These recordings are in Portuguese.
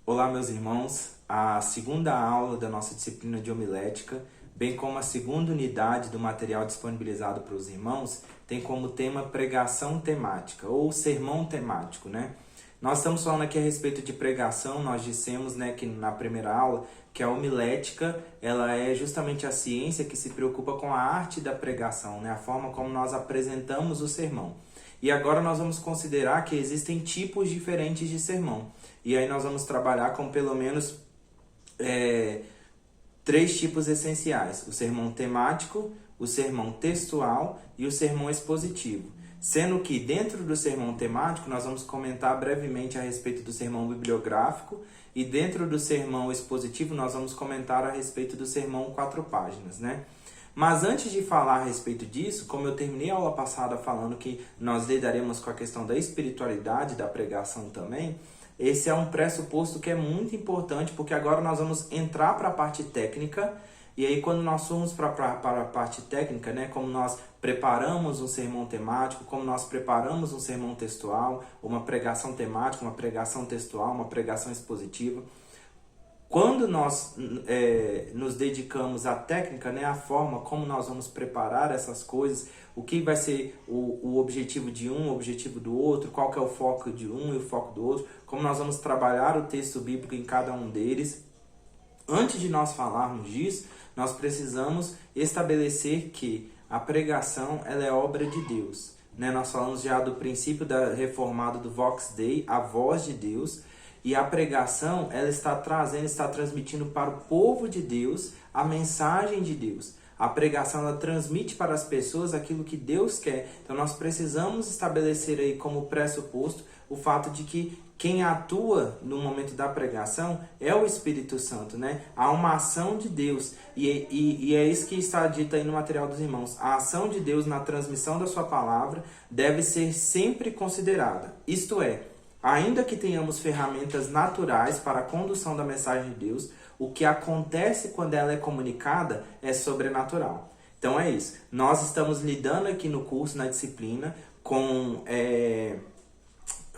Olá, meus irmãos. A segunda aula da nossa disciplina de homilética, bem como a segunda unidade do material disponibilizado para os irmãos, tem como tema pregação temática ou sermão temático, né? Nós estamos falando aqui a respeito de pregação. Nós dissemos, né, que na primeira aula que a homilética ela é justamente a ciência que se preocupa com a arte da pregação, né? A forma como nós apresentamos o sermão. E agora nós vamos considerar que existem tipos diferentes de sermão. E aí nós vamos trabalhar com pelo menos três tipos essenciais: o sermão temático, o sermão textual e o sermão expositivo. Sendo que dentro do sermão temático nós vamos comentar brevemente a respeito do sermão bibliográfico, e dentro do sermão expositivo nós vamos comentar a respeito do sermão 4 páginas, né? Mas antes de falar a respeito disso, como eu terminei a aula passada falando que nós lidaremos com a questão da espiritualidade da pregação também, esse é um pressuposto que é muito importante, porque agora nós vamos entrar para a parte técnica. E aí quando nós formos para a parte técnica, né, como nós preparamos um sermão temático, como nós preparamos um sermão textual, uma pregação temática, uma pregação textual, uma pregação expositiva, quando nós nos dedicamos à técnica, né, à forma como nós vamos preparar essas coisas, o que vai ser o objetivo de um, o objetivo do outro, qual que é o foco de um e o foco do outro, como nós vamos trabalhar o texto bíblico em cada um deles. Antes de nós falarmos disso, nós precisamos estabelecer que a pregação ela é obra de Deus, né? Nós falamos já do princípio reformado do Vox Dei, a voz de Deus. E a pregação, ela está transmitindo para o povo de Deus a mensagem de Deus. A pregação, ela transmite para as pessoas aquilo que Deus quer. Então, nós precisamos estabelecer aí como pressuposto o fato de que quem atua no momento da pregação é o Espírito Santo, né? Há uma ação de Deus. E é isso que está dito aí no material dos irmãos. A ação de Deus na transmissão da sua palavra deve ser sempre considerada. Isto é, ainda que tenhamos ferramentas naturais para a condução da mensagem de Deus, o que acontece quando ela é comunicada é sobrenatural. Então é isso. Nós estamos lidando aqui no curso, na disciplina, com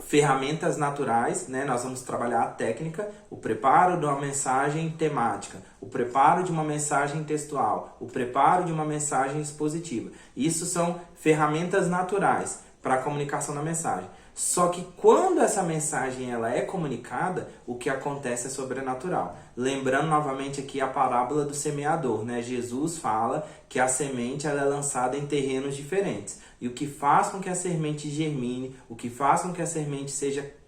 ferramentas naturais, né? Nós vamos trabalhar a técnica, o preparo de uma mensagem temática, o preparo de uma mensagem textual, o preparo de uma mensagem expositiva. Isso são ferramentas naturais para a comunicação da mensagem. Só que quando essa mensagem ela é comunicada, o que acontece é sobrenatural. Lembrando novamente aqui a parábola do semeador, né? Jesus fala que a semente ela é lançada em terrenos diferentes. E o que faz com que a semente germine, o que faz com que a semente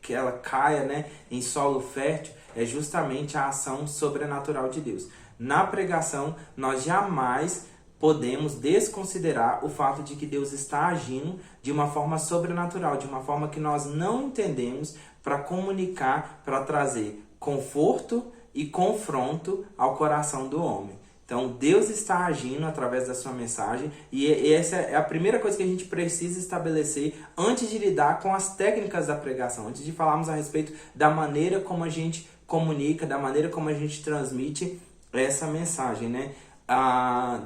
que ela caia, né, em solo fértil, é justamente a ação sobrenatural de Deus. Na pregação, nós jamais podemos desconsiderar o fato de que Deus está agindo de uma forma sobrenatural, de uma forma que nós não entendemos, para comunicar, para trazer conforto e confronto ao coração do homem. Então, Deus está agindo através da sua mensagem, e essa é a primeira coisa que a gente precisa estabelecer antes de lidar com as técnicas da pregação, antes de falarmos a respeito da maneira como a gente comunica, da maneira como a gente transmite essa mensagem, né?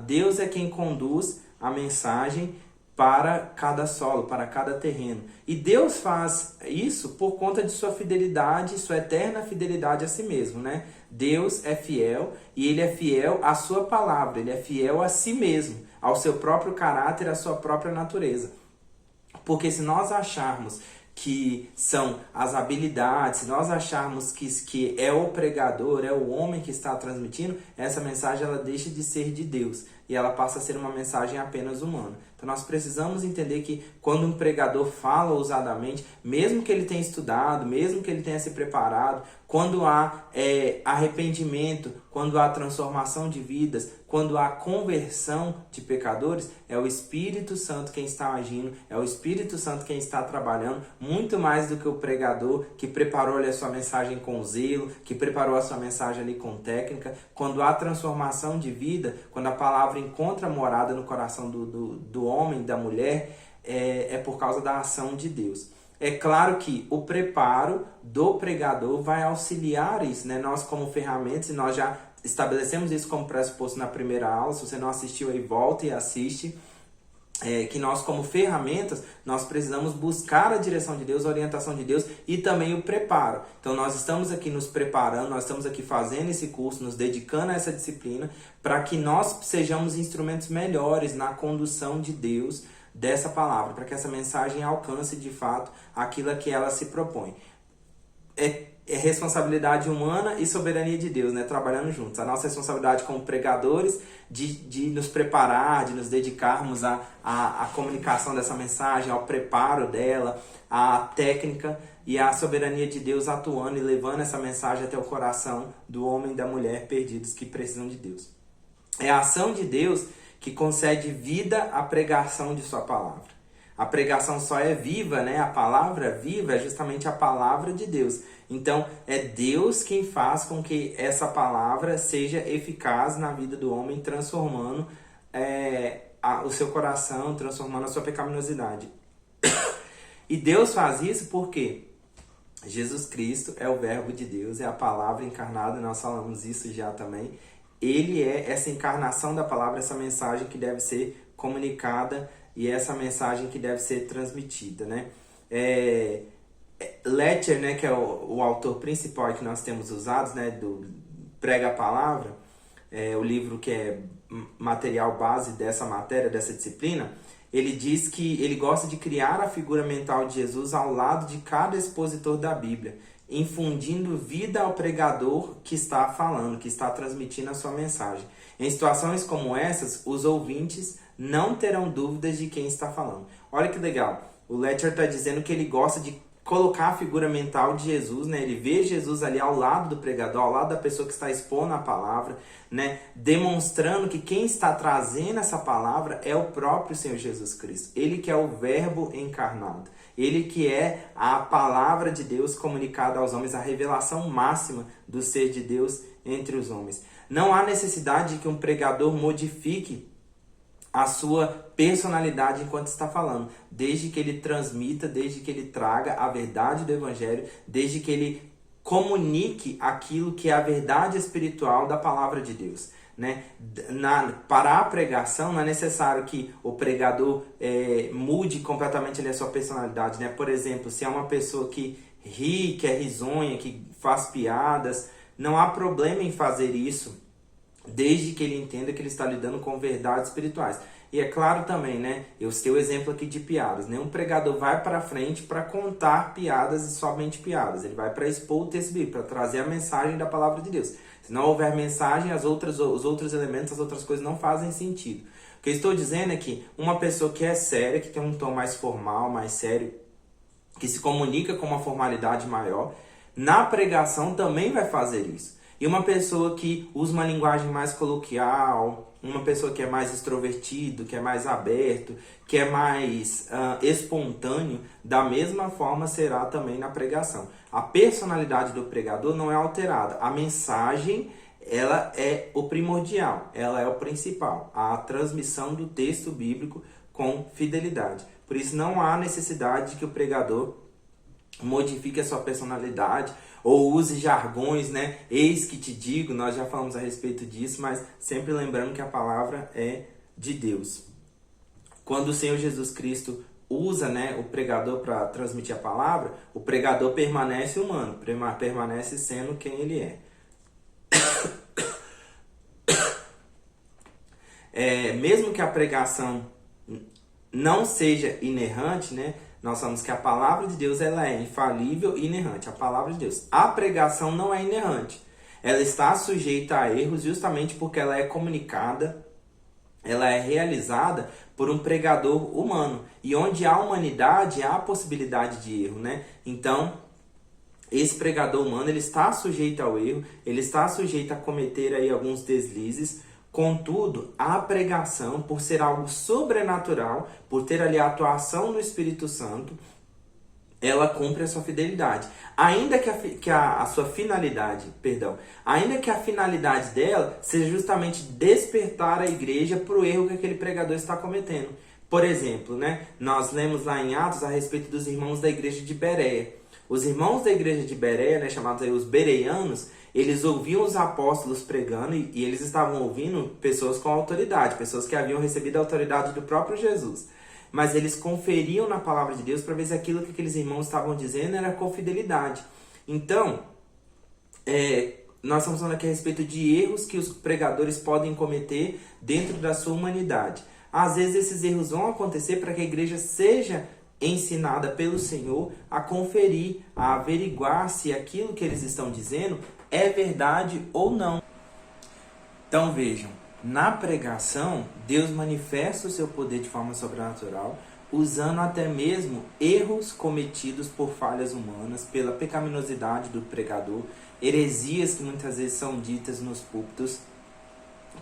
Deus é quem conduz a mensagem para cada solo, para cada terreno. E Deus faz isso por conta de sua fidelidade, sua eterna fidelidade a si mesmo, né? Deus é fiel e Ele é fiel à sua palavra, Ele é fiel a si mesmo, ao seu próprio caráter, à sua própria natureza. Porque se nós acharmos que são as habilidades, se nós acharmos que é o pregador, é o homem que está transmitindo, essa mensagem ela deixa de ser de Deus e ela passa a ser uma mensagem apenas humana. Então nós precisamos entender que quando um pregador fala ousadamente, mesmo que ele tenha estudado, mesmo que ele tenha se preparado, quando há arrependimento, quando há transformação de vidas, quando há conversão de pecadores, é o Espírito Santo quem está agindo, é o Espírito Santo quem está trabalhando, muito mais do que o pregador que preparou ali a sua mensagem com zelo, que preparou a sua mensagem ali com técnica. Quando há transformação de vida, quando a palavra encontra morada no coração do homem, da mulher, é por causa da ação de Deus. É claro que o preparo do pregador vai auxiliar isso, né? Nós como ferramentas, e nós já estabelecemos isso como pressuposto na primeira aula. Se você não assistiu aí, volta e assiste. que nós, como ferramentas, nós precisamos buscar a direção de Deus, a orientação de Deus e também o preparo. Então nós estamos aqui nos preparando, nós estamos aqui fazendo esse curso, nos dedicando a essa disciplina, para que nós sejamos instrumentos melhores na condução de Deus dessa palavra, para que essa mensagem alcance de fato aquilo a que ela se propõe. É responsabilidade humana e soberania de Deus, né? Trabalhando juntos. A nossa responsabilidade como pregadores de nos preparar, de nos dedicarmos à comunicação dessa mensagem, ao preparo dela, à técnica, e a soberania de Deus atuando e levando essa mensagem até o coração do homem e da mulher perdidos que precisam de Deus. É a ação de Deus que concede vida à pregação de sua palavra. A pregação só é viva, né? A palavra viva é justamente a palavra de Deus. Então, é Deus quem faz com que essa palavra seja eficaz na vida do homem, transformando o seu coração, transformando a sua pecaminosidade. E Deus faz isso porque Jesus Cristo é o verbo de Deus, é a palavra encarnada, nós falamos isso já também. Ele é essa encarnação da palavra, essa mensagem que deve ser comunicada e essa mensagem que deve ser transmitida, né? Letcher, né, que é o autor principal que nós temos usado, né, do Prega a Palavra, o livro que é material base dessa matéria, dessa disciplina, ele diz que ele gosta de criar a figura mental de Jesus ao lado de cada expositor da Bíblia, infundindo vida ao pregador que está falando, que está transmitindo a sua mensagem. Em situações como essas, os ouvintes não terão dúvidas de quem está falando. Olha que legal, o Letcher está dizendo que ele gosta de colocar a figura mental de Jesus, né? Ele vê Jesus ali ao lado do pregador, ao lado da pessoa que está expondo a palavra, né? Demonstrando que quem está trazendo essa palavra é o próprio Senhor Jesus Cristo. Ele que é o verbo encarnado. Ele que é a palavra de Deus comunicada aos homens, a revelação máxima do ser de Deus entre os homens. Não há necessidade de que um pregador modifique a sua personalidade enquanto está falando, desde que ele transmita, desde que ele traga a verdade do Evangelho, desde que ele comunique aquilo que é a verdade espiritual da palavra de Deus, né? Para a pregação não é necessário que o pregador mude completamente a sua personalidade, né? Por exemplo, se é uma pessoa que ri, que é risonha, que faz piadas, não há problema em fazer isso, desde que ele entenda que ele está lidando com verdades espirituais. E é claro também, né? Eu citei o exemplo aqui de piadas. Nenhum pregador vai para frente para contar piadas e somente piadas. Ele vai para expor o texto bíblico, para trazer a mensagem da palavra de Deus. Se não houver mensagem, os outros elementos, as outras coisas não fazem sentido. O que eu estou dizendo é que uma pessoa que é séria, que tem um tom mais formal, mais sério, que se comunica com uma formalidade maior, na pregação também vai fazer isso. E uma pessoa que usa uma linguagem mais coloquial, uma pessoa que é mais extrovertido, que é mais aberto, que é mais espontâneo, da mesma forma será também na pregação. A personalidade do pregador não é alterada. A mensagem, ela é o primordial, ela é o principal. A transmissão do texto bíblico com fidelidade. Por isso não há necessidade de que o pregador modifique a sua personalidade ou use jargões, né? Eis que te digo, nós já falamos a respeito disso, mas sempre lembrando que a palavra é de Deus. Quando o Senhor Jesus Cristo usa, né, o pregador para transmitir a palavra, o pregador permanece humano, permanece sendo quem ele é. Mesmo que a pregação não seja inerrante, né? Nós sabemos que a palavra de Deus ela é infalível e inerrante. A palavra de Deus. A pregação não é inerrante. Ela está sujeita a erros justamente porque ela é comunicada, ela é realizada por um pregador humano. E onde há humanidade, há a possibilidade de erro, né? Então, esse pregador humano ele está sujeito ao erro, ele está sujeito a cometer aí alguns deslizes. Contudo, a pregação, por ser algo sobrenatural, por ter ali a atuação do Espírito Santo, ela cumpre a sua fidelidade. Ainda que a sua finalidade, ainda que a finalidade dela seja justamente despertar a igreja para o erro que aquele pregador está cometendo. Por exemplo, né, nós lemos lá em Atos a respeito dos irmãos da igreja de Bereia. Os irmãos da igreja de Bereia, né, chamados aí os bereianos, eles ouviam os apóstolos pregando e eles estavam ouvindo pessoas com autoridade, pessoas que haviam recebido a autoridade do próprio Jesus. Mas eles conferiam na palavra de Deus para ver se aquilo que aqueles irmãos estavam dizendo era com fidelidade. Então, nós estamos falando aqui a respeito de erros que os pregadores podem cometer dentro da sua humanidade. Às vezes esses erros vão acontecer para que a igreja seja ensinada pelo Senhor a conferir, a averiguar se aquilo que eles estão dizendo é verdade ou não. Então vejam, na pregação, Deus manifesta o seu poder de forma sobrenatural, usando até mesmo erros cometidos por falhas humanas, pela pecaminosidade do pregador, heresias que muitas vezes são ditas nos púlpitos,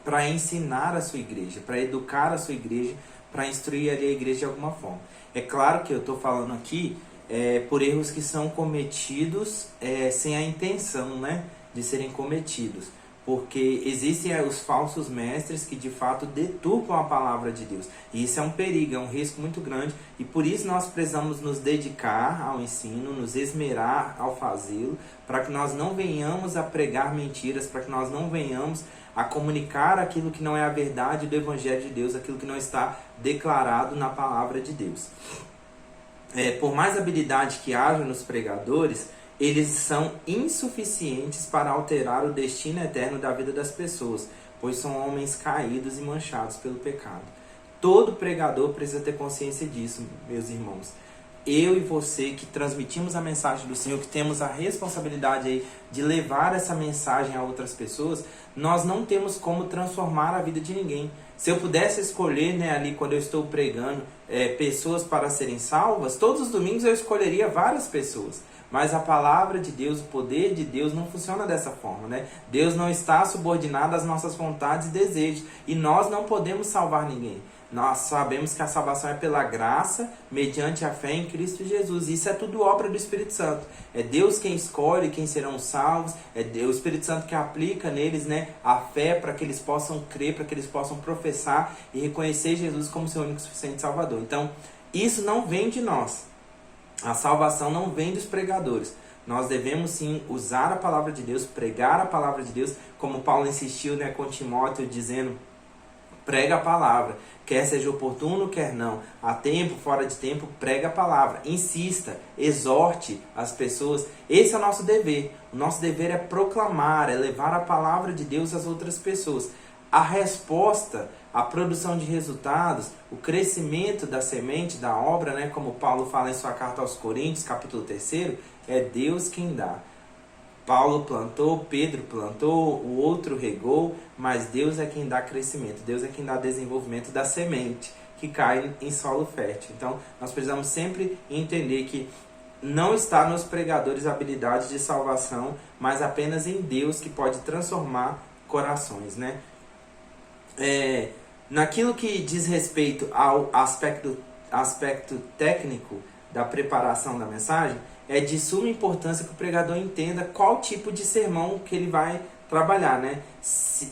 para ensinar a sua igreja, para educar a sua igreja, para instruir ali a igreja de alguma forma. É claro que eu estou falando aqui por erros que são cometidos sem a intenção, né, de serem cometidos. Porque existem os falsos mestres que de fato deturpam a palavra de Deus. E isso é um perigo, é um risco muito grande. E por isso nós precisamos nos dedicar ao ensino, nos esmerar ao fazê-lo, para que nós não venhamos a pregar mentiras, para que nós não venhamos a comunicar aquilo que não é a verdade do Evangelho de Deus, aquilo que não está declarado na palavra de Deus. Por mais habilidade que haja nos pregadores, eles são insuficientes para alterar o destino eterno da vida das pessoas, pois são homens caídos e manchados pelo pecado. Todo pregador precisa ter consciência disso, meus irmãos. Eu e você que transmitimos a mensagem do Senhor, que temos a responsabilidade aí de levar essa mensagem a outras pessoas, nós não temos como transformar a vida de ninguém. Se eu pudesse escolher, né, ali quando eu estou pregando, pessoas para serem salvas, todos os domingos eu escolheria várias pessoas. Mas a palavra de Deus, o poder de Deus não funciona dessa forma, né? Deus não está subordinado às nossas vontades e desejos. E nós não podemos salvar ninguém. Nós sabemos que a salvação é pela graça, mediante a fé em Cristo Jesus. Isso é tudo obra do Espírito Santo. É Deus quem escolhe quem serão salvos. É o Espírito Santo que aplica neles, né, a fé para que eles possam crer, para que eles possam professar e reconhecer Jesus como seu único e suficiente Salvador. Então, isso não vem de nós. A salvação não vem dos pregadores. Nós devemos sim usar a palavra de Deus, pregar a palavra de Deus, como Paulo insistiu, né, com Timóteo, dizendo: prega a palavra, quer seja oportuno, quer não, a tempo, fora de tempo, prega a palavra, insista, exorte as pessoas. Esse é o nosso dever. O nosso dever é proclamar, é levar a palavra de Deus às outras pessoas. A resposta, a produção de resultados, o crescimento da semente, da obra, né, como Paulo fala em sua carta aos Coríntios, capítulo 3, é Deus quem dá. Paulo plantou, Pedro plantou, o outro regou, mas Deus é quem dá crescimento, Deus é quem dá desenvolvimento da semente que cai em solo fértil. Então, nós precisamos sempre entender que não está nos pregadores a habilidade de salvação, mas apenas em Deus que pode transformar corações, né? Naquilo que diz respeito ao aspecto técnico da preparação da mensagem, é de suma importância que o pregador entenda qual tipo de sermão que ele vai trabalhar, né?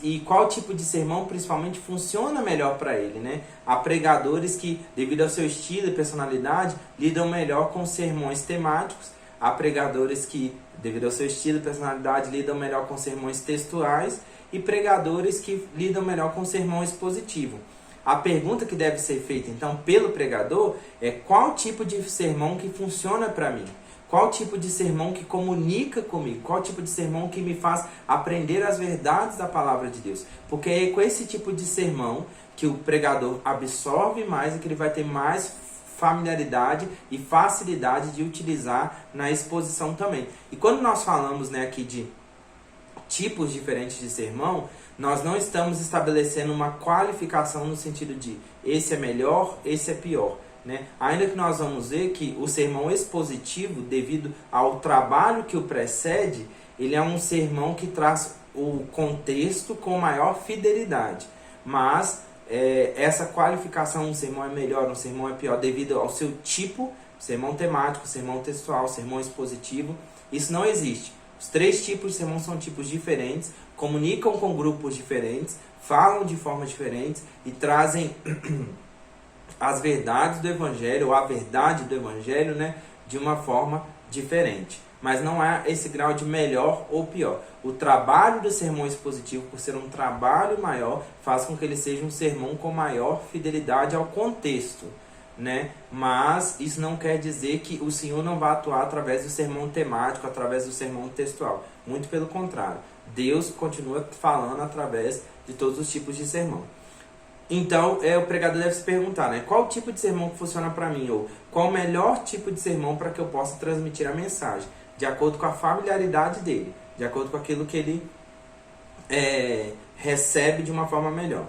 E qual tipo de sermão principalmente funciona melhor para ele, né? Há pregadores que, devido ao seu estilo e personalidade, lidam melhor com sermões temáticos. Há pregadores que, devido ao seu estilo e personalidade, lidam melhor com sermões textuais. E pregadores que lidam melhor com sermão expositivo. A pergunta que deve ser feita, então, pelo pregador é: qual tipo de sermão que funciona para mim? Qual tipo de sermão que comunica comigo? Qual tipo de sermão que me faz aprender as verdades da palavra de Deus? Porque é com esse tipo de sermão que o pregador absorve mais e que ele vai ter mais familiaridade e facilidade de utilizar na exposição também. E quando nós falamos, né, aqui de tipos diferentes de sermão, nós não estamos estabelecendo uma qualificação no sentido de esse é melhor, esse é pior, né? Ainda que nós vamos ver que o sermão expositivo, devido ao trabalho que o precede, ele é um sermão que traz o contexto com maior fidelidade. Mas essa qualificação, um sermão é melhor, um sermão é pior, devido ao seu tipo, sermão temático, sermão textual, sermão expositivo, isso não existe. Os três tipos de sermão são tipos diferentes, comunicam com grupos diferentes, falam de formas diferentes e trazem as verdades do Evangelho, ou a verdade do Evangelho, né, de uma forma diferente. Mas não há esse grau de melhor ou pior. O trabalho do sermão expositivo, por ser um trabalho maior, faz com que ele seja um sermão com maior fidelidade ao contexto, né? Mas isso não quer dizer que o Senhor não vai atuar através do sermão temático, através do sermão textual. Muito pelo contrário. Deus continua falando através de todos os tipos de sermão. Então, o pregador deve se perguntar, né? Qual tipo de sermão que funciona para mim? Ou qual o melhor tipo de sermão para que eu possa transmitir a mensagem? De acordo com a familiaridade dele, de acordo com aquilo que ele recebe de uma forma melhor.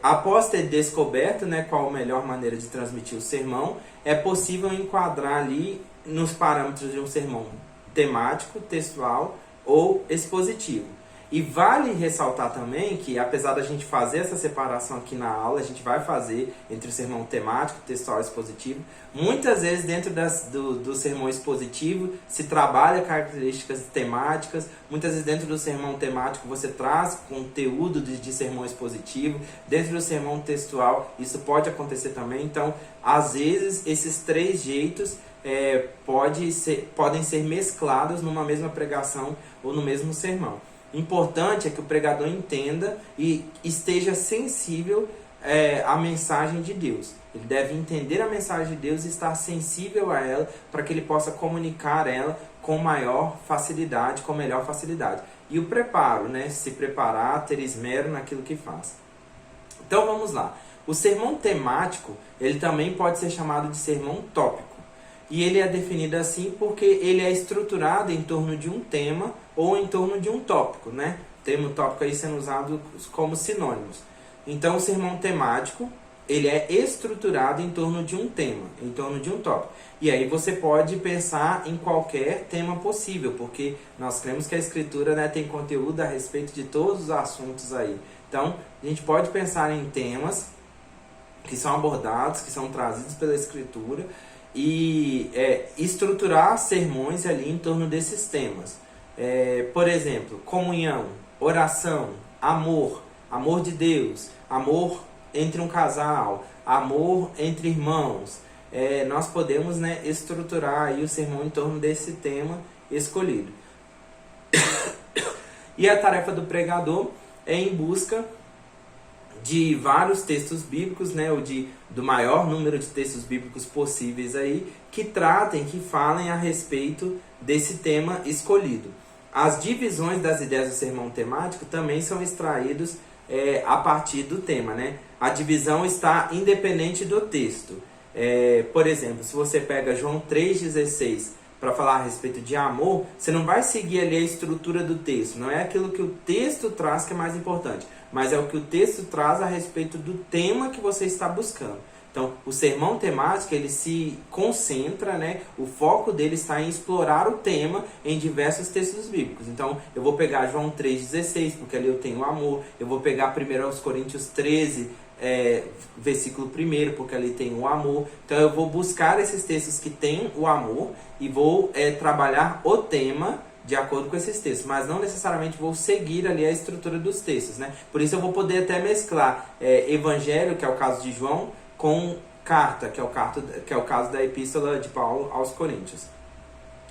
Após ter descoberto, né, qual a melhor maneira de transmitir o sermão, é possível enquadrar ali nos parâmetros de um sermão temático, textual ou expositivo. E vale ressaltar também que, apesar da gente fazer essa separação aqui na aula, a gente vai fazer entre o sermão temático, textual e expositivo. Muitas vezes dentro do sermão expositivo se trabalha características temáticas. Muitas vezes dentro do sermão temático você traz conteúdo de sermão expositivo. Dentro do sermão textual isso pode acontecer também. Então, às vezes, esses três jeitos podem ser mesclados numa mesma pregação ou no mesmo sermão. Importante é que o pregador entenda e esteja sensível à mensagem de Deus. Ele deve entender a mensagem de Deus e estar sensível a ela para que ele possa comunicar ela com maior facilidade, com melhor facilidade. E o preparo, né? Se preparar, ter esmero naquilo que faz. Então vamos lá. O sermão temático, ele também pode ser chamado de sermão tópico. E ele é definido assim porque ele é estruturado em torno de um tema ou em torno de um tópico, né? O termo tópico aí sendo usado como sinônimos. Então, o sermão temático, ele é estruturado em torno de um tema, em torno de um tópico. E aí você pode pensar em qualquer tema possível, porque nós cremos que a Escritura, né, tem conteúdo a respeito de todos os assuntos aí. Então, a gente pode pensar em temas que são abordados, que são trazidos pela Escritura, e estruturar sermões ali em torno desses temas. Por exemplo, comunhão, oração, amor de Deus, amor entre um casal, amor entre irmãos. Nós podemos, né, estruturar aí o sermão em torno desse tema escolhido. E a tarefa do pregador é em busca de vários textos bíblicos, né, ou do maior número de textos bíblicos possíveis aí, que tratem, que falem a respeito desse tema escolhido. As divisões das ideias do sermão temático também são extraídos a partir do tema, né? A divisão está independente do texto. Por exemplo, se você pega João 3,16 para falar a respeito de amor, você não vai seguir ali a estrutura do texto. Não é aquilo que o texto traz que é mais importante, mas é o que o texto traz a respeito do tema que você está buscando. Então, o sermão temático, ele se concentra, né? O foco dele está em explorar o tema em diversos textos bíblicos. Então, eu vou pegar João 3,16, porque ali eu tenho o amor. Eu vou pegar 1 Coríntios 13, versículo 1, porque ali tem o amor. Então, eu vou buscar esses textos que têm o amor e vou trabalhar o tema de acordo com esses textos, mas não necessariamente vou seguir ali a estrutura dos textos, né? Por isso eu vou poder até mesclar evangelho, que é o caso de João, com carta, que é o caso da epístola de Paulo aos Coríntios.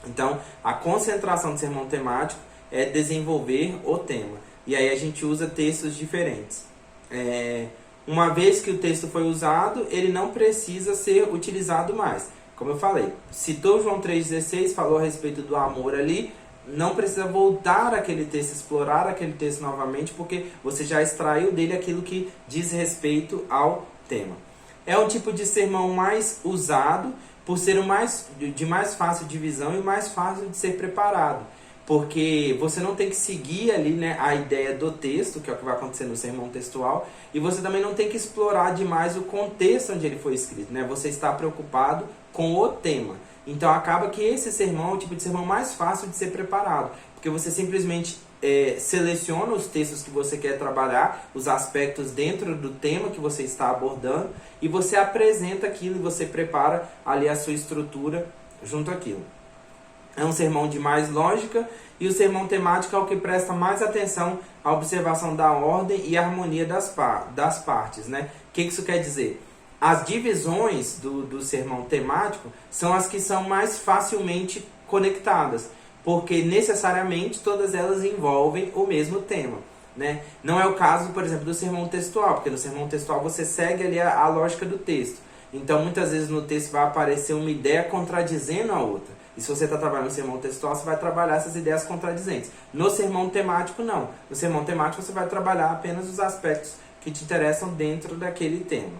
Então, a concentração do sermão temático é desenvolver o tema. E aí a gente usa textos diferentes. Uma vez que o texto foi usado, ele não precisa ser utilizado mais. Como eu falei, citou João 3,16, falou a respeito do amor ali, não precisa voltar àquele texto, explorar aquele texto novamente, porque você já extraiu dele aquilo que diz respeito ao tema. É um tipo de sermão mais usado por ser de mais fácil divisão e mais fácil de ser preparado. Porque você não tem que seguir ali, né, a ideia do texto, que é o que vai acontecer no sermão textual, e você também não tem que explorar demais o contexto onde ele foi escrito, né? Você está preocupado com o tema. Então acaba que esse sermão é o tipo de sermão mais fácil de ser preparado, porque você simplesmente seleciona os textos que você quer trabalhar, os aspectos dentro do tema que você está abordando, e você apresenta aquilo e você prepara ali a sua estrutura junto àquilo. É um sermão de mais lógica, e o sermão temático é o que presta mais atenção à observação da ordem e harmonia das partes, né? O que isso quer dizer? As divisões do sermão temático são as que são mais facilmente conectadas, porque necessariamente todas elas envolvem o mesmo tema, né? Não é o caso, por exemplo, do sermão textual, porque no sermão textual você segue ali a lógica do texto. Então, muitas vezes no texto vai aparecer uma ideia contradizendo a outra. E se você está trabalhando no sermão textual, você vai trabalhar essas ideias contradizentes. No sermão temático, não. No sermão temático, você vai trabalhar apenas os aspectos que te interessam dentro daquele tema.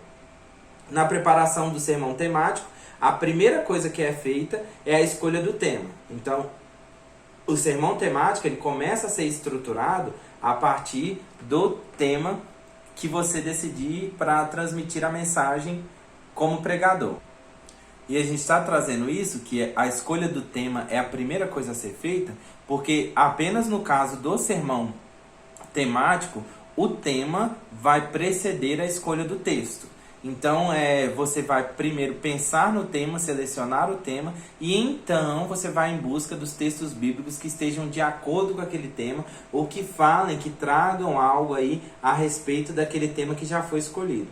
Na preparação do sermão temático, a primeira coisa que é feita é a escolha do tema. Então, o sermão temático ele começa a ser estruturado a partir do tema que você decidir para transmitir a mensagem como pregador. E a gente está trazendo isso, que a escolha do tema é a primeira coisa a ser feita, porque apenas no caso do sermão temático, o tema vai preceder a escolha do texto. Então, você vai primeiro pensar no tema, selecionar o tema, e então você vai em busca dos textos bíblicos que estejam de acordo com aquele tema, ou que falem, que tragam algo aí a respeito daquele tema que já foi escolhido.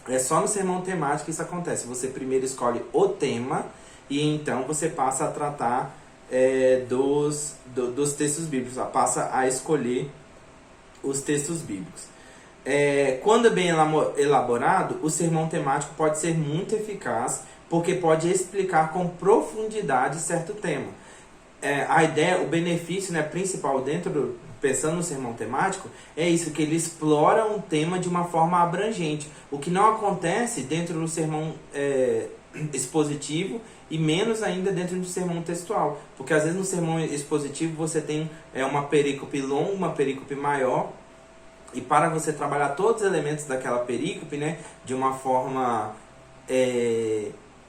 É só no sermão temático que isso acontece. Você primeiro escolhe o tema, e então você passa a tratar dos textos bíblicos, passa a escolher os textos bíblicos. Quando bem elaborado, o sermão temático pode ser muito eficaz, porque pode explicar com profundidade certo tema. A ideia, o benefício, né, principal pensando no sermão temático, é isso, que ele explora um tema de uma forma abrangente, o que não acontece dentro do sermão expositivo e menos ainda dentro do sermão textual, porque às vezes no sermão expositivo você tem uma perícope longa, uma perícope maior, e para você trabalhar todos os elementos daquela perícope, né, de uma forma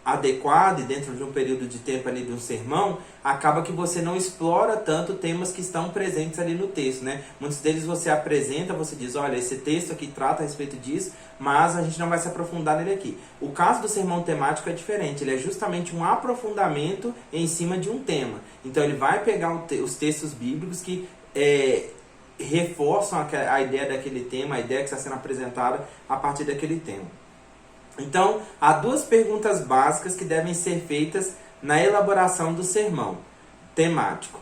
adequada e dentro de um período de tempo ali de um sermão, acaba que você não explora tanto temas que estão presentes ali no texto, né? Muitos deles você apresenta, você diz, olha, esse texto aqui trata a respeito disso, mas a gente não vai se aprofundar nele aqui. O caso do sermão temático é diferente, ele é justamente um aprofundamento em cima de um tema. Então ele vai pegar os textos bíblicos que reforçam a ideia daquele tema, a ideia que está sendo apresentada a partir daquele tema. Então, há duas perguntas básicas que devem ser feitas na elaboração do sermão temático.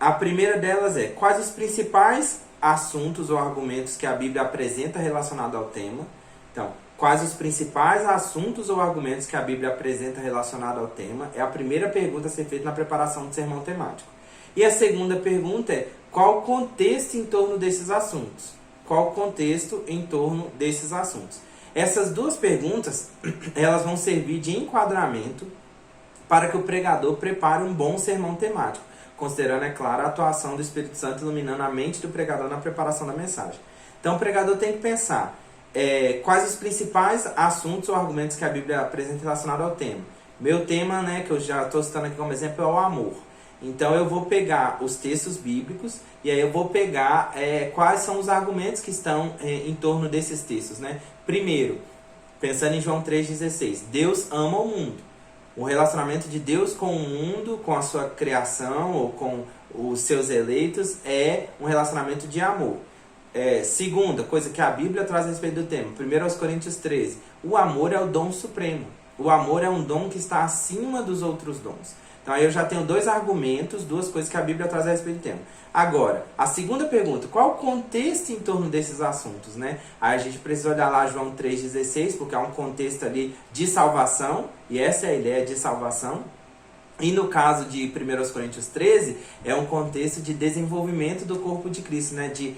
A primeira delas é: quais os principais assuntos ou argumentos que a Bíblia apresenta relacionados ao tema? Então, quais os principais assuntos ou argumentos que a Bíblia apresenta relacionados ao tema? É a primeira pergunta a ser feita na preparação do sermão temático. E a segunda pergunta é: qual o contexto em torno desses assuntos? Qual o contexto em torno desses assuntos? Essas duas perguntas, elas vão servir de enquadramento para que o pregador prepare um bom sermão temático, considerando, é claro, a atuação do Espírito Santo iluminando a mente do pregador na preparação da mensagem. Então o pregador tem que pensar quais os principais assuntos ou argumentos que a Bíblia apresenta relacionado ao tema. Meu tema, né, que eu já estou citando aqui como exemplo, é o amor. Então eu vou pegar os textos bíblicos e aí eu vou pegar quais são os argumentos que estão em torno desses textos, né? Primeiro, pensando em João 3,16, Deus ama o mundo. O relacionamento de Deus com o mundo, com a sua criação ou com os seus eleitos é um relacionamento de amor. Segunda coisa que a Bíblia traz a respeito do tema, 1 Coríntios 13, o amor é o dom supremo. O amor é um dom que está acima dos outros dons. Então aí eu já tenho dois argumentos, duas coisas que a Bíblia traz a respeito do tema. Agora, a segunda pergunta, qual o contexto em torno desses assuntos, né? Aí a gente precisa olhar lá João 3,16, porque é um contexto ali de salvação, e essa é a ideia de salvação. E no caso de 1 Coríntios 13, é um contexto de desenvolvimento do corpo de Cristo, né? De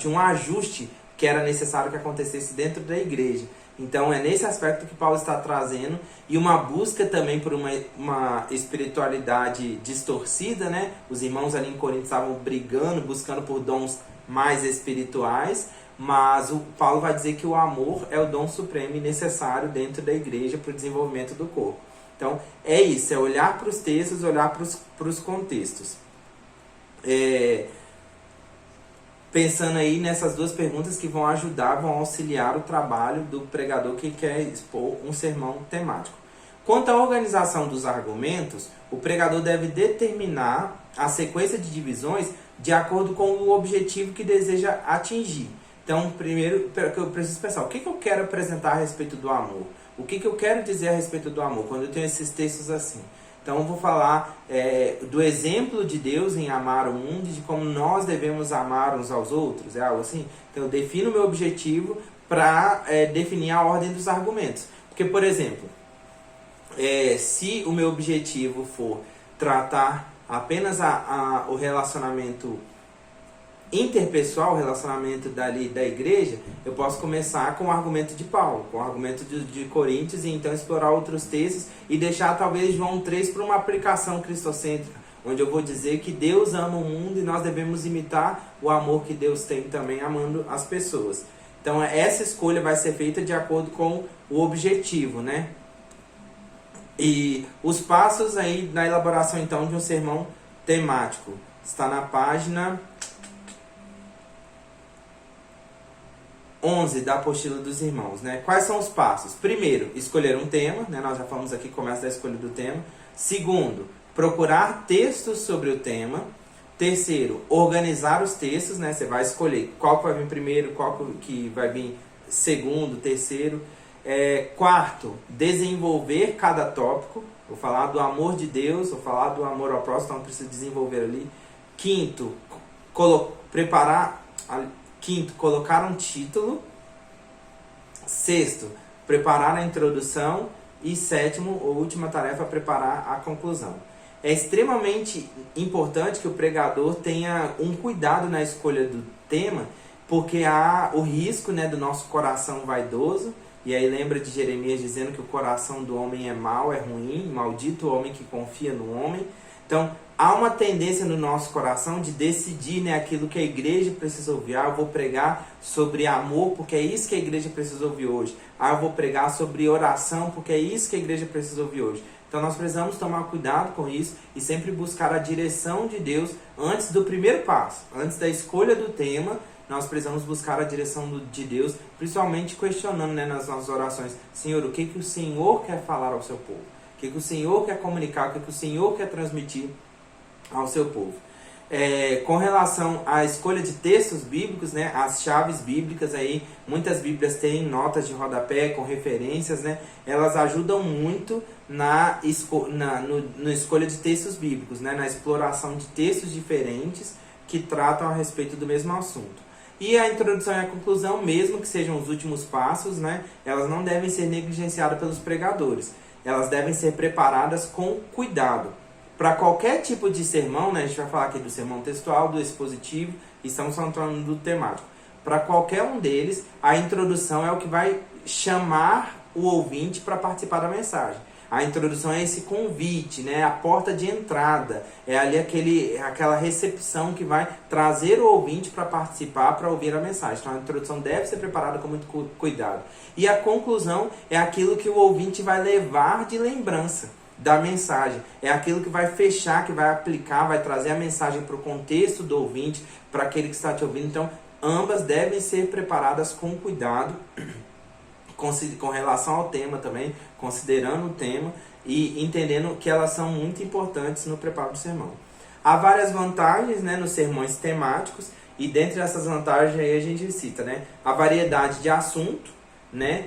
um ajuste que era necessário que acontecesse dentro da igreja. Então é nesse aspecto que Paulo está trazendo, e uma busca também por uma espiritualidade distorcida, né? Os irmãos ali em Corinto estavam brigando, buscando por dons mais espirituais, mas o Paulo vai dizer que o amor é o dom supremo e necessário dentro da igreja para o desenvolvimento do corpo. Então é isso, é olhar para os textos, olhar para os contextos. Pensando aí nessas duas perguntas que vão ajudar, vão auxiliar o trabalho do pregador que quer expor um sermão temático. Quanto à organização dos argumentos, o pregador deve determinar a sequência de divisões de acordo com o objetivo que deseja atingir. Então, primeiro, eu preciso pensar, o que eu quero apresentar a respeito do amor? O que eu quero dizer a respeito do amor, quando eu tenho esses textos assim? Então, eu vou falar do exemplo de Deus em amar o mundo e de como nós devemos amar uns aos outros, é algo assim? Então, eu defino o meu objetivo para definir a ordem dos argumentos. Porque, por exemplo, se o meu objetivo for tratar apenas o relacionamento interpessoal, o relacionamento da igreja, eu posso começar com o argumento de Paulo, com o argumento de Coríntios, e então explorar outros textos e deixar talvez João 3 para uma aplicação cristocêntrica, onde eu vou dizer que Deus ama o mundo e nós devemos imitar o amor que Deus tem também amando as pessoas. Então essa escolha vai ser feita de acordo com o objetivo, né? E os passos aí na elaboração então de um sermão temático está na página 11 da apostila dos irmãos, né? Quais são os passos? Primeiro, escolher um tema, né? Nós já falamos aqui, começa da escolha do tema. Segundo, procurar textos sobre o tema. Terceiro, organizar os textos, né? Você vai escolher qual que vai vir primeiro, qual que vai vir segundo, terceiro. Quarto, desenvolver cada tópico. Vou falar do amor de Deus, vou falar do amor ao próximo, então preciso desenvolver ali. Quinto, colocar um título. Sexto, preparar a introdução. E sétimo, a última tarefa, preparar a conclusão. É extremamente importante que o pregador tenha um cuidado na escolha do tema, porque há o risco, né, do nosso coração vaidoso. E aí lembra de Jeremias dizendo que o coração do homem é mau, é ruim, maldito o homem que confia no homem. Então, há uma tendência no nosso coração de decidir, né, aquilo que a igreja precisa ouvir. Eu vou pregar sobre amor, porque é isso que a igreja precisa ouvir hoje. Eu vou pregar sobre oração, porque é isso que a igreja precisa ouvir hoje. Então, nós precisamos tomar cuidado com isso e sempre buscar a direção de Deus antes do primeiro passo. Antes da escolha do tema, nós precisamos buscar a direção de Deus, principalmente questionando, né, nas nossas orações. Senhor, o que o Senhor quer falar ao seu povo? O que o Senhor quer comunicar? O que o Senhor quer transmitir ao seu povo? Com relação à escolha de textos bíblicos, né, as chaves bíblicas, aí, muitas bíblias têm notas de rodapé com referências, né, elas ajudam muito na escolha de textos bíblicos, né, na exploração de textos diferentes que tratam a respeito do mesmo assunto. E a introdução e a conclusão, mesmo que sejam os últimos passos, né, elas não devem ser negligenciadas pelos pregadores. Elas devem ser preparadas com cuidado. Para qualquer tipo de sermão, né, a gente vai falar aqui do sermão textual, do expositivo, e estamos falando do temático. Para qualquer um deles, a introdução é o que vai chamar o ouvinte para participar da mensagem. A introdução é esse convite, né? A porta de entrada. É ali aquela recepção que vai trazer o ouvinte para participar, para ouvir a mensagem. Então a introdução deve ser preparada com muito cuidado. E a conclusão é aquilo que o ouvinte vai levar de lembrança da mensagem. É aquilo que vai fechar, que vai aplicar, vai trazer a mensagem para o contexto do ouvinte, para aquele que está te ouvindo. Então ambas devem ser preparadas com cuidado, com relação ao tema também, considerando o tema e entendendo que elas são muito importantes no preparo do sermão. Há várias vantagens, né, nos sermões temáticos, e dentre essas vantagens aí a gente cita, né, a variedade de assunto, né,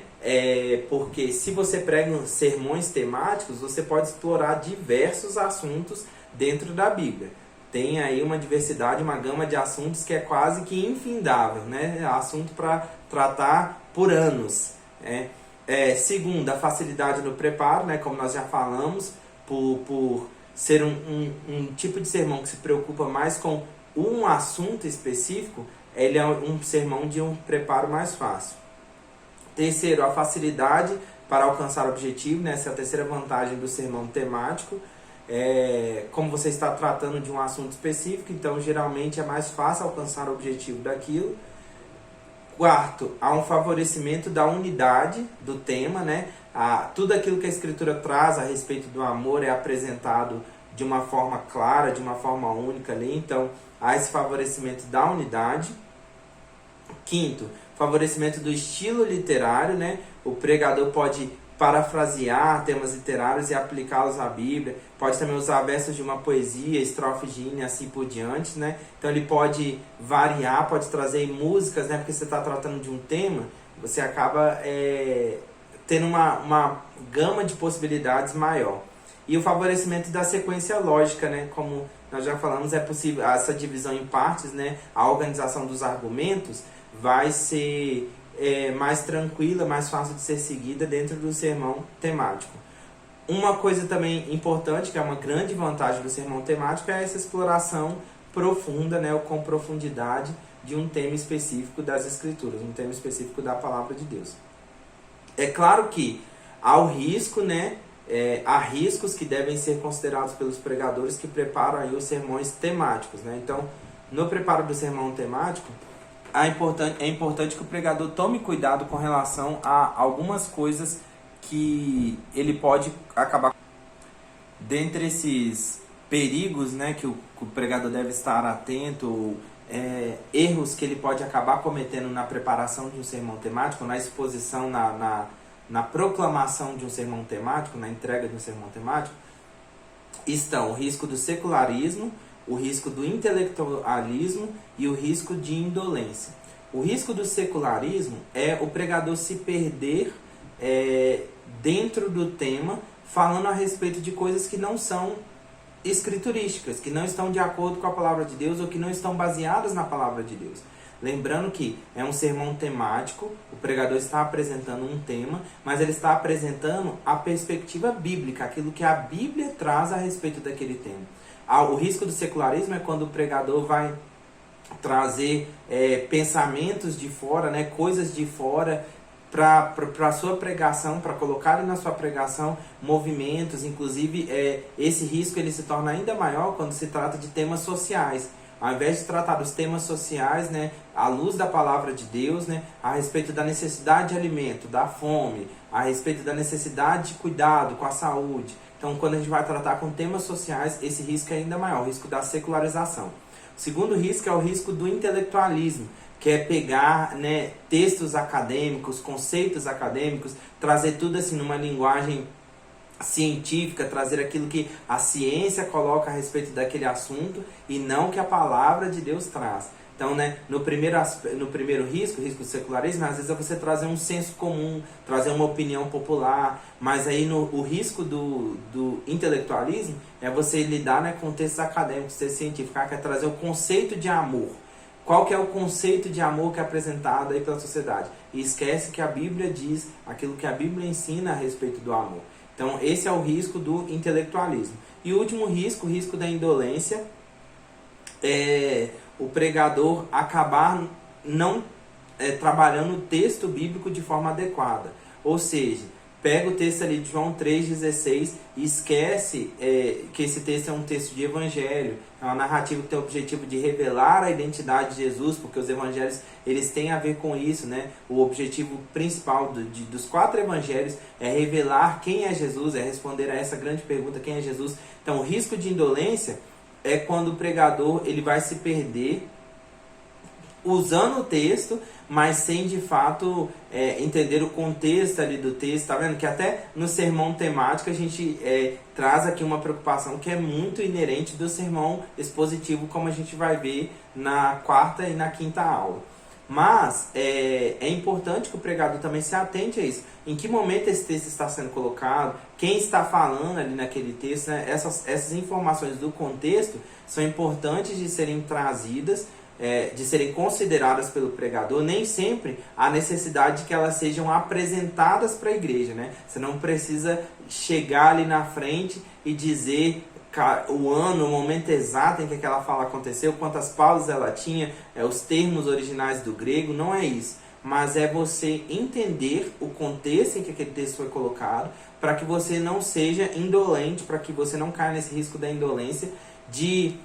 porque se você prega sermões temáticos, você pode explorar diversos assuntos dentro da Bíblia. Tem aí uma diversidade, uma gama de assuntos que é quase que infindável, né, assunto para tratar por anos. Segundo, a facilidade no preparo, né, como nós já falamos, por ser um tipo de sermão que se preocupa mais com um assunto específico, ele é um sermão de um preparo mais fácil. Terceiro, a facilidade para alcançar o objetivo, né, essa é a terceira vantagem do sermão temático. Como você está tratando de um assunto específico, então geralmente é mais fácil alcançar o objetivo daquilo. Quarto, há um favorecimento da unidade do tema, né? Tudo aquilo que a Escritura traz a respeito do amor é apresentado de uma forma clara, de uma forma única ali, então há esse favorecimento da unidade. Quinto, favorecimento do estilo literário, né? O pregador pode parafrasear temas literários e aplicá-los à Bíblia. Pode também usar versos de uma poesia, estrofes de hino e assim por diante, né? Então ele pode variar, pode trazer músicas, né? Porque você está tratando de um tema, você acaba tendo uma gama de possibilidades maior. E o favorecimento da sequência lógica, né? Como nós já falamos, é possível essa divisão em partes, né? A organização dos argumentos vai ser mais tranquila, mais fácil de ser seguida dentro do sermão temático. Uma coisa também importante, que é uma grande vantagem do sermão temático, é essa exploração profunda, né? Ou com profundidade de um tema específico das Escrituras, um tema específico da Palavra de Deus. É claro que há o risco, né? Há riscos que devem ser considerados pelos pregadores que preparam aí os sermões temáticos, né? Então, no preparo do sermão temático, é importante que o pregador tome cuidado com relação a algumas coisas que ele pode acabar. Dentre esses perigos, né, que o pregador deve estar atento, erros que ele pode acabar cometendo na preparação de um sermão temático, na exposição, na proclamação de um sermão temático, na entrega de um sermão temático, estão o risco do secularismo, o risco do intelectualismo e o risco de indolência. O risco do secularismo é o pregador se perder dentro do tema, falando a respeito de coisas que não são escriturísticas, que não estão de acordo com a palavra de Deus ou que não estão baseadas na palavra de Deus. Lembrando que é um sermão temático, o pregador está apresentando um tema, mas ele está apresentando a perspectiva bíblica, aquilo que a Bíblia traz a respeito daquele tema. O risco do secularismo é quando o pregador vai trazer pensamentos de fora, né, coisas de fora, para a sua pregação, para colocar na sua pregação movimentos. Inclusive, esse risco ele se torna ainda maior quando se trata de temas sociais. Ao invés de tratar dos temas sociais, né, à luz da palavra de Deus, né, a respeito da necessidade de alimento, da fome, a respeito da necessidade de cuidado com a saúde. Então, quando a gente vai tratar com temas sociais, esse risco é ainda maior, o risco da secularização. O segundo risco é o risco do intelectualismo, que é pegar, né, textos acadêmicos, conceitos acadêmicos, trazer tudo assim numa linguagem científica, trazer aquilo que a ciência coloca a respeito daquele assunto e não que a palavra de Deus traz. Então, né, no primeiro risco, o risco do secularismo, às vezes é você trazer um senso comum, trazer uma opinião popular, mas aí o risco do intelectualismo é você lidar, né, com textos acadêmicos, textos científicos, que é trazer o conceito de amor. Qual que é o conceito de amor que é apresentado aí pela sociedade? E esquece que a Bíblia diz aquilo que a Bíblia ensina a respeito do amor. Então, esse é o risco do intelectualismo. E o último risco, o risco da indolência, é o pregador acabar não trabalhando o texto bíblico de forma adequada. Ou seja, pega o texto ali de João 3,16 e esquece que esse texto é um texto de evangelho, é uma narrativa que tem o objetivo de revelar a identidade de Jesus, porque os evangelhos eles têm a ver com isso, né? O objetivo principal dos 4 evangelhos é revelar quem é Jesus, é responder a essa grande pergunta, quem é Jesus. Então, o risco de indolência é quando o pregador ele vai se perder usando o texto, mas sem de fato entender o contexto ali do texto. Tá vendo? Que até no sermão temático a gente traz aqui uma preocupação que é muito inerente do sermão expositivo, como a gente vai ver na 4ª e na 5ª aula. Mas é importante que o pregador também se atente a isso. Em que momento esse texto está sendo colocado, quem está falando ali naquele texto, né? Essas informações do contexto são importantes de serem trazidas, de serem consideradas pelo pregador. Nem sempre há necessidade de que elas sejam apresentadas para a igreja, né? Você não precisa chegar ali na frente e dizer o ano, o momento exato em que aquela fala aconteceu, quantas pausas ela tinha, os termos originais do grego. Não é isso, mas é você entender o contexto em que aquele texto foi colocado, para que você não seja indolente, para que você não caia nesse risco da indolência de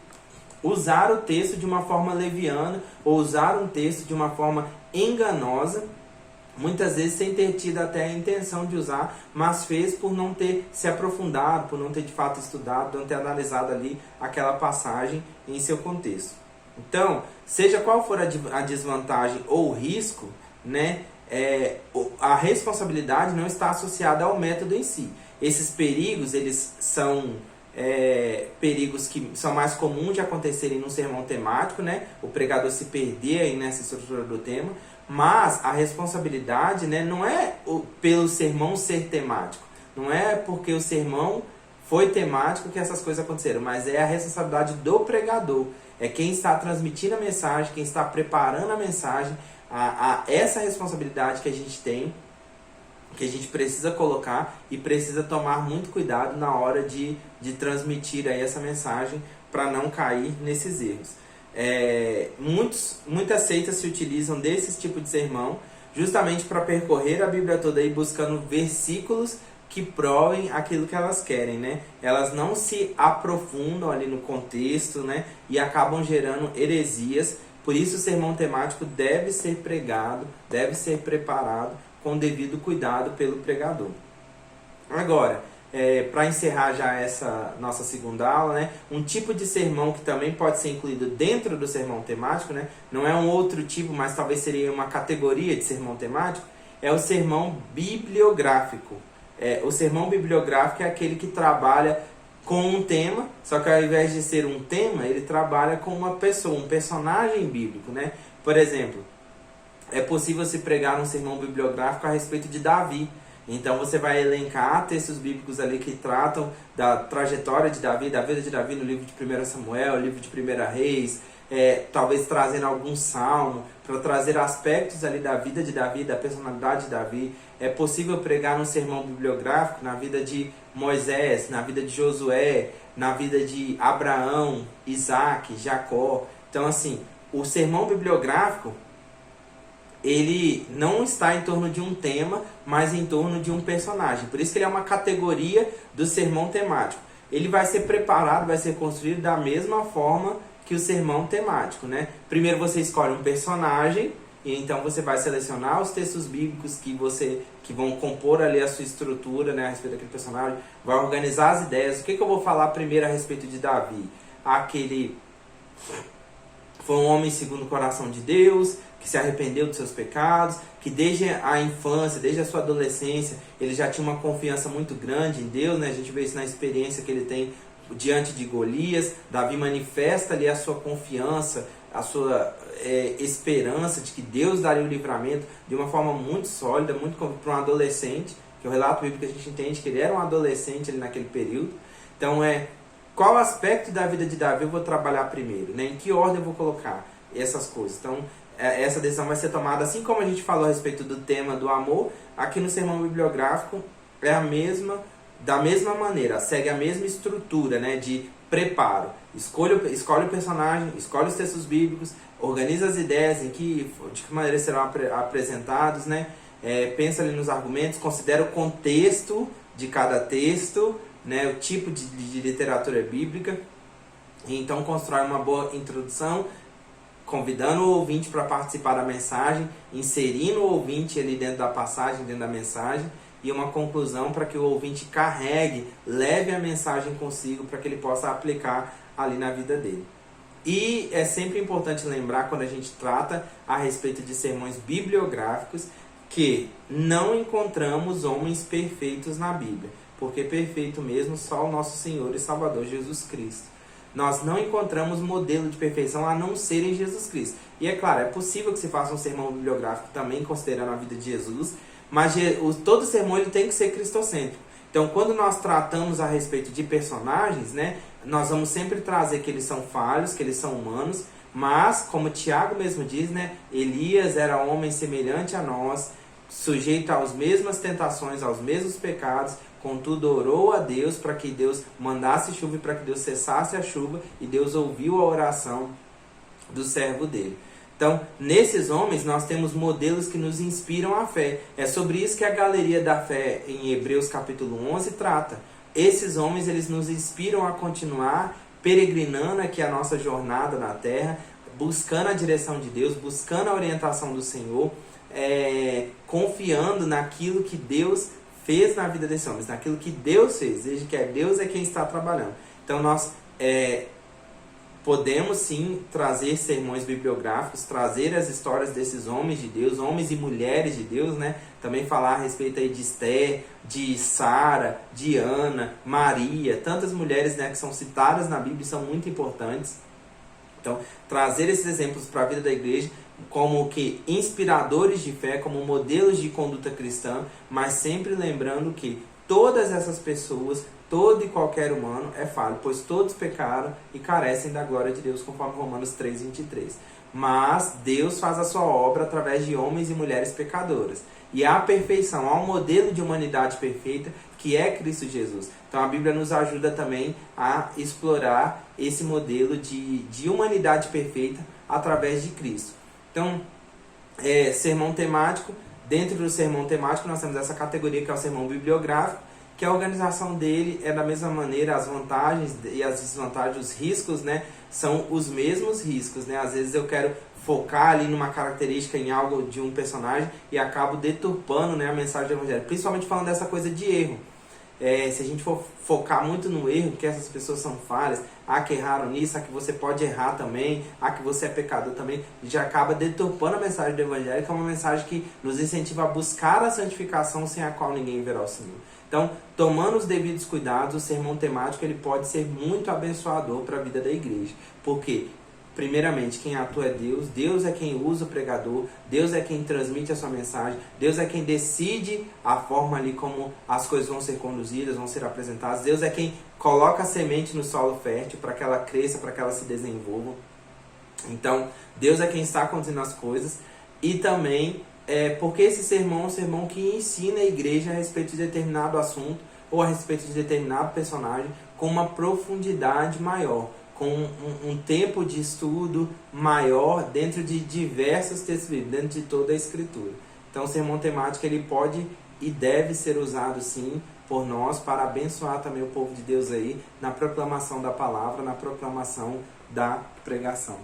usar o texto de uma forma leviana ou usar um texto de uma forma enganosa, muitas vezes sem ter tido até a intenção de usar, mas fez por não ter se aprofundado, por não ter de fato estudado, não ter analisado ali aquela passagem em seu contexto. Então, seja qual for a desvantagem ou o risco, né, a responsabilidade não está associada ao método em si. Esses perigos, eles são perigos que são mais comuns de acontecerem num sermão temático, né? O pregador se perder aí nessa estrutura do tema, mas a responsabilidade, né, não é pelo sermão ser temático, não é porque o sermão foi temático que essas coisas aconteceram, mas é a responsabilidade do pregador, é quem está transmitindo a mensagem, quem está preparando a mensagem, essa responsabilidade que a gente tem, que a gente precisa colocar e precisa tomar muito cuidado na hora de transmitir aí essa mensagem para não cair nesses erros. Muitas seitas se utilizam desse tipo de sermão justamente para percorrer a Bíblia toda aí buscando versículos que provem aquilo que elas querem, né? Elas não se aprofundam ali no contexto, né? E acabam gerando heresias. Por isso o sermão temático deve ser pregado, deve ser preparado com devido cuidado pelo pregador. Agora, para encerrar já essa nossa segunda aula, né, um tipo de sermão que também pode ser incluído dentro do sermão temático, né, não é um outro tipo, mas talvez seria uma categoria de sermão temático, é o sermão bibliográfico. O sermão bibliográfico é aquele que trabalha com um tema, só que ao invés de ser um tema, ele trabalha com uma pessoa, um personagem bíblico, né? Por exemplo, é possível se pregar um sermão bibliográfico a respeito de Davi. Então você vai elencar textos bíblicos ali que tratam da trajetória de Davi, da vida de Davi no livro de 1 Samuel, livro de 1 Reis, talvez trazendo algum salmo, para trazer aspectos ali da vida de Davi, da personalidade de Davi. É possível pregar um sermão bibliográfico na vida de Moisés, na vida de Josué, na vida de Abraão, Isaac, Jacó. Então assim, o sermão bibliográfico, ele não está em torno de um tema, mas em torno de um personagem. Por isso que ele é uma categoria do sermão temático. Ele vai ser preparado, vai ser construído da mesma forma que o sermão temático, né? Primeiro você escolhe um personagem, e então você vai selecionar os textos bíblicos que vão compor ali a sua estrutura, né, a respeito daquele personagem, vai organizar as ideias. O que eu vou falar primeiro a respeito de Davi? Aquele foi um homem segundo o coração de Deus, que se arrependeu dos seus pecados, que desde a infância, desde a sua adolescência, ele já tinha uma confiança muito grande em Deus, né? A gente vê isso na experiência que ele tem diante de Golias. Davi manifesta ali a sua confiança, a sua esperança de que Deus daria o livramento de uma forma muito sólida, muito para um adolescente, que o relato bíblico a gente entende que ele era um adolescente ali naquele período. Então, qual aspecto da vida de Davi eu vou trabalhar primeiro, né? Em que ordem eu vou colocar essas coisas? Então, essa decisão vai ser tomada, assim como a gente falou a respeito do tema do amor, aqui no sermão bibliográfico é da mesma maneira, segue a mesma estrutura, né, de preparo. Escolhe o personagem, escolhe os textos bíblicos, organiza as ideias de que maneira serão apresentados, né? Pensa ali nos argumentos, considera o contexto de cada texto, né, o tipo de literatura bíblica, e então constrói uma boa introdução, convidando o ouvinte para participar da mensagem, inserindo o ouvinte ali dentro da passagem, dentro da mensagem, e uma conclusão para que o ouvinte carregue, leve a mensagem consigo para que ele possa aplicar ali na vida dele. E é sempre importante lembrar, quando a gente trata a respeito de sermões bibliográficos, que não encontramos homens perfeitos na Bíblia, porque perfeito mesmo só o nosso Senhor e Salvador Jesus Cristo. Nós não encontramos modelo de perfeição a não ser em Jesus Cristo. E é claro, é possível que se faça um sermão bibliográfico também considerando a vida de Jesus, mas todo sermão ele tem que ser cristocêntrico. Então, quando nós tratamos a respeito de personagens, né, nós vamos sempre trazer que eles são falhos, que eles são humanos, mas, como Tiago mesmo diz, né, Elias era homem semelhante a nós, sujeito às mesmas tentações, aos mesmos pecados, contudo orou a Deus para que Deus mandasse chuva e para que Deus cessasse a chuva, e Deus ouviu a oração do servo dele. Então, nesses homens, nós temos modelos que nos inspiram a fé. É sobre isso que a Galeria da Fé, em Hebreus capítulo 11, trata. Esses homens, eles nos inspiram a continuar peregrinando aqui a nossa jornada na Terra, buscando a direção de Deus, buscando a orientação do Senhor, confiando naquilo que Deus fez na vida desses homens, naquilo que Deus fez, desde que Deus é quem está trabalhando. Então, nós podemos sim trazer sermões bibliográficos, trazer as histórias desses homens de Deus, homens e mulheres de Deus, né? Também falar a respeito aí de Esther, de Sara, de Ana, Maria, tantas mulheres, né, que são citadas na Bíblia e são muito importantes. Então, trazer esses exemplos para a vida da igreja como que inspiradores de fé, como modelos de conduta cristã, mas sempre lembrando que todas essas pessoas, todo e qualquer humano é falho, pois todos pecaram e carecem da glória de Deus, conforme Romanos 3:23. Mas Deus faz a sua obra através de homens e mulheres pecadoras. E há a perfeição, há um modelo de humanidade perfeita, que é Cristo Jesus. Então a Bíblia nos ajuda também a explorar esse modelo de humanidade perfeita através de Cristo. Então, sermão temático. Dentro do sermão temático nós temos essa categoria que é o sermão bibliográfico, que a organização dele é da mesma maneira, as vantagens e as desvantagens, os riscos, né, são os mesmos riscos, né? Às vezes eu quero focar ali numa característica, em algo de um personagem e acabo deturpando, né, a mensagem do evangelho, principalmente falando dessa coisa de erro. Se a gente for focar muito no erro, que essas pessoas são falhas, que erraram nisso, que você pode errar também, que você é pecador também, a gente acaba deturpando a mensagem do evangelho, que é uma mensagem que nos incentiva a buscar a santificação, sem a qual ninguém verá o Senhor. Então, tomando os devidos cuidados, o sermão temático ele pode ser muito abençoador para a vida da igreja. Por quê? Primeiramente, quem atua é Deus, Deus é quem usa o pregador, Deus é quem transmite a sua mensagem, Deus é quem decide a forma ali como as coisas vão ser conduzidas, vão ser apresentadas, Deus é quem coloca a semente no solo fértil para que ela cresça, para que ela se desenvolva. Então, Deus é quem está conduzindo as coisas. E também, porque esse sermão é um sermão que ensina a igreja a respeito de determinado assunto ou a respeito de determinado personagem com uma profundidade maior, com um tempo de estudo maior dentro de diversos textos bíblicos, dentro de toda a Escritura. Então, o sermão temático ele pode e deve ser usado, sim, por nós para abençoar também o povo de Deus aí na proclamação da palavra, na proclamação da pregação.